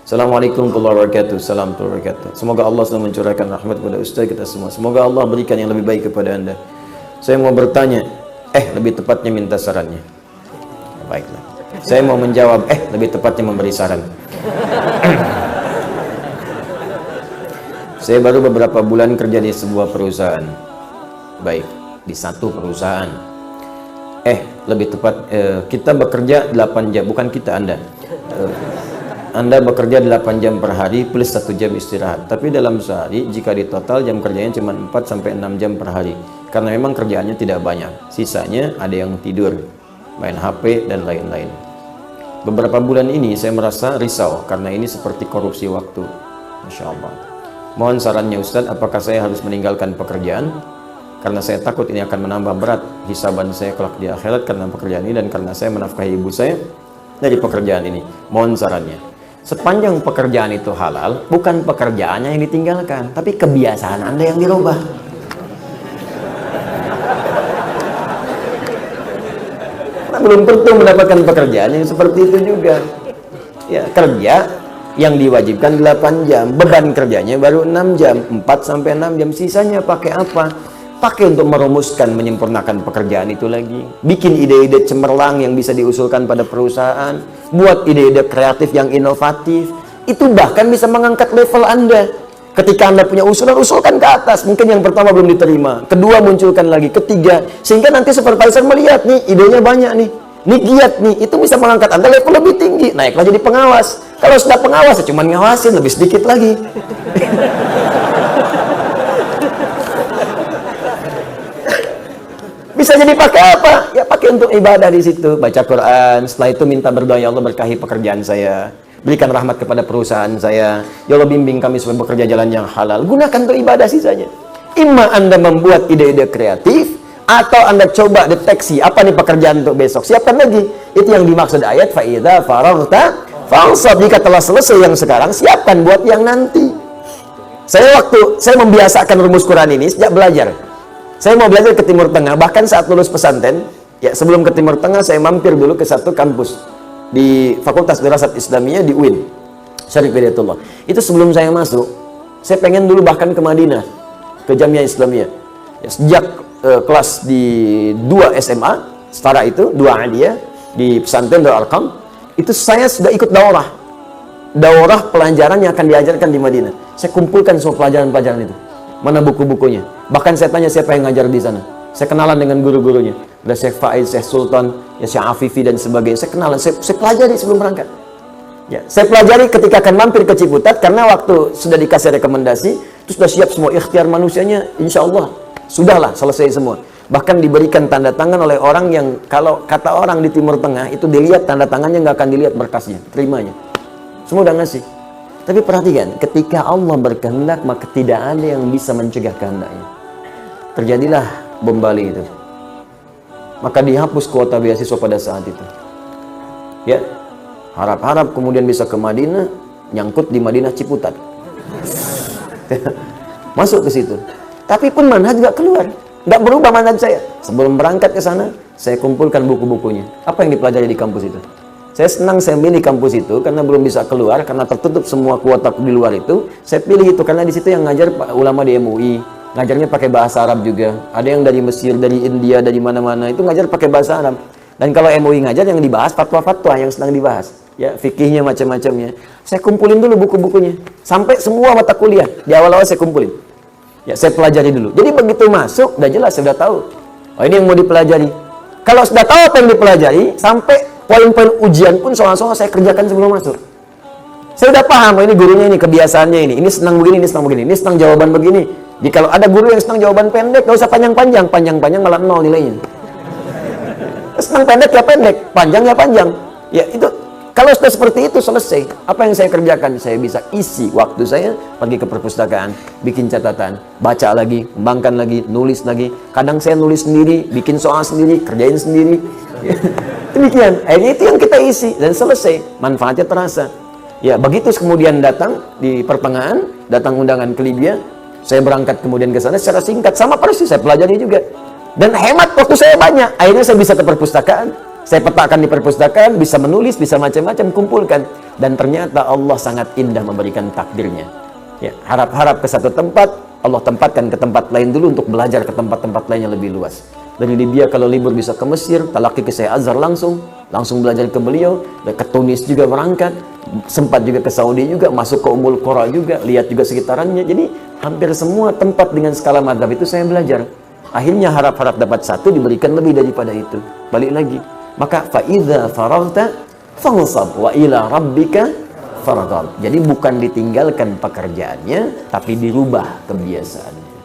Assalamualaikum warahmatullahi wabarakatuh. Salam warahmatullahi wabarakatuh. Semoga Allah selalu mencurahkan rahmat kepada Ustaz kita semua. Semoga Allah berikan yang lebih baik kepada anda. Saya mau bertanya, lebih tepatnya minta sarannya. Baiklah. Saya mau menjawab, lebih tepatnya memberi saran. Saya baru beberapa bulan kerja di sebuah perusahaan. Baik, di satu perusahaan. Lebih tepat, kita bekerja 8 jam, bukan kita, Anda. Anda bekerja 8 jam per hari plus 1 jam istirahat. Tapi dalam sehari jika di total jam kerjanya cuma 4 sampai 6 jam per hari. Karena memang kerjaannya tidak banyak. Sisanya ada yang tidur, main HP dan lain-lain. Beberapa bulan ini saya merasa risau karena ini seperti korupsi waktu. Masya Allah. Mohon sarannya Ustadz, apakah saya harus meninggalkan pekerjaan? Karena saya takut ini akan menambah berat hisaban saya kelak di akhirat karena pekerjaan ini, dan karena saya menafkahi ibu saya dari pekerjaan ini. Mohon sarannya. Sepanjang pekerjaan itu halal, bukan pekerjaannya yang ditinggalkan, tapi kebiasaan Anda yang dirubah. Nah, belum tentu mendapatkan pekerjaan yang seperti itu juga. Ya, kerja yang diwajibkan 8 jam, beban kerjanya baru 6 jam, 4 sampai 6 jam, sisanya pakai apa? Pakai untuk merumuskan, menyempurnakan pekerjaan itu lagi. Bikin ide-ide cemerlang yang bisa diusulkan pada perusahaan. Buat ide-ide kreatif yang inovatif. Itu bahkan bisa mengangkat level Anda. Ketika Anda punya usulan, usulkan ke atas. Mungkin yang pertama belum diterima. Kedua munculkan lagi. Ketiga. Sehingga nanti supervisor melihat nih, idenya banyak nih. Nih giat nih. Itu bisa mengangkat Anda level lebih tinggi. Naiklah jadi pengawas. Kalau sudah pengawas, ya cuma ngawasin lebih sedikit lagi. Bisa jadi pakai apa? Ya pakai untuk ibadah di situ, baca Quran. Setelah itu minta berdoa, ya Allah berkahi pekerjaan saya, berikan rahmat kepada perusahaan saya, ya Allah bimbing kami supaya bekerja jalan yang halal. Gunakan untuk ibadah sisanya. Imma Anda membuat ide-ide kreatif, atau Anda coba deteksi apa nih pekerjaan untuk besok. Siapkan lagi. Itu yang dimaksud ayat faidza faraghta fansab. Jika telah selesai yang sekarang, siapkan buat yang nanti. Saya membiasakan rumus Quran ini sejak belajar. Saya mau belajar ke Timur Tengah, bahkan saat lulus pesantren, ya sebelum ke Timur Tengah saya mampir dulu ke satu kampus di Fakultas Dirasat Islamiyah di UIN, Syarif Hidayatullah. Itu sebelum saya masuk, saya pengen dulu bahkan ke Madinah, ke Jamiah Islamiyah. Ya, sejak kelas di 2 SMA, setara itu, 2 Aliyah, di pesantren Darul Arqam, itu saya sudah ikut daurah pelajaran yang akan diajarkan di Madinah. Saya kumpulkan semua pelajaran-pelajaran itu. Mana buku-bukunya? Bahkan saya tanya siapa yang ngajar di sana. Saya kenalan dengan guru-gurunya. Ada Syekh Faiz, Syekh Sultan, ya Syekh Afifi dan sebagainya. Saya kenalan, saya pelajari sebelum berangkat. Ya, saya pelajari ketika akan mampir ke Ciputat, karena waktu sudah dikasih rekomendasi, itu sudah siap semua ikhtiar manusianya, insya Allah sudahlah selesai semua. Bahkan diberikan tanda tangan oleh orang yang, kalau kata orang di Timur Tengah itu dilihat tanda tangannya, nggak akan dilihat berkasnya, terimanya. Semua udah ngasih. Tapi perhatikan, ketika Allah berkehendak, maka tidak ada yang bisa mencegah kehendaknya. Terjadilah bom Bali itu. Maka dihapus kuota beasiswa pada saat itu. Ya, harap-harap kemudian bisa ke Madinah, nyangkut di Madinah Ciputat. Masuk ke situ. Tapi pun manhaj gak keluar. Gak berubah manhaj saya. Sebelum berangkat ke sana, saya kumpulkan buku-bukunya. Apa yang dipelajari di kampus itu? Saya senang saya milih kampus itu karena belum bisa keluar, karena tertutup semua kuota di luar itu. Saya pilih itu karena di situ yang ngajar ulama di MUI, ngajarnya pakai bahasa Arab juga. Ada yang dari Mesir, dari India, dari mana-mana, itu ngajar pakai bahasa Arab. Dan kalau MUI ngajar yang dibahas fatwa-fatwa yang sedang dibahas, ya fikihnya macam-macamnya. Saya kumpulin dulu buku-bukunya sampai semua mata kuliah di awal-awal saya kumpulin. Ya saya pelajari dulu. Jadi begitu masuk udah jelas, saya udah tahu. Oh ini yang mau dipelajari. Kalau sudah tahu apa yang dipelajari, sampai poin-poin ujian pun soal-soal saya kerjakan sebelum masuk. Saya udah paham, ini gurunya ini, kebiasaannya ini senang begini, ini senang begini, ini senang jawaban begini. Jadi kalau ada guru yang senang jawaban pendek, gak usah panjang-panjang, panjang-panjang malah 0 nilainya. Senang pendek ya pendek, panjang ya panjang. Ya itu, kalau sudah seperti itu selesai. Apa yang saya kerjakan? Saya bisa isi waktu saya, pergi ke perpustakaan, bikin catatan, baca lagi, kembangkan lagi, nulis lagi. Kadang saya nulis sendiri, bikin soal sendiri, kerjain sendiri. Demikian, akhirnya itu yang kita isi dan selesai, manfaatnya terasa. Ya begitu kemudian datang di pertengahan, datang undangan ke Libya, saya berangkat kemudian ke sana secara singkat, sama persis saya pelajari juga. Dan hemat waktu saya banyak, akhirnya saya bisa ke perpustakaan, Saya petakan di perpustakaan, bisa menulis, bisa macam-macam, kumpulkan. Dan ternyata Allah sangat indah memberikan takdirnya. Ya, harap-harap ke satu tempat, Allah tempatkan ke tempat lain dulu untuk belajar ke tempat-tempat lain yang lebih luas. Dari Libya kalau libur bisa ke Mesir, talaki ke Syekh Azhar langsung belajar ke beliau, dan ke Tunis juga berangkat, sempat juga ke Saudi juga, masuk ke Ummul Qura juga, lihat juga sekitarannya. Jadi hampir semua tempat dengan skala madhab itu saya belajar. Akhirnya harap-harap dapat satu, diberikan lebih daripada itu. Balik lagi. Maka fa'idha faraghta fansab wa ila rabbika farghab. Jadi bukan ditinggalkan pekerjaannya, tapi dirubah kebiasaannya.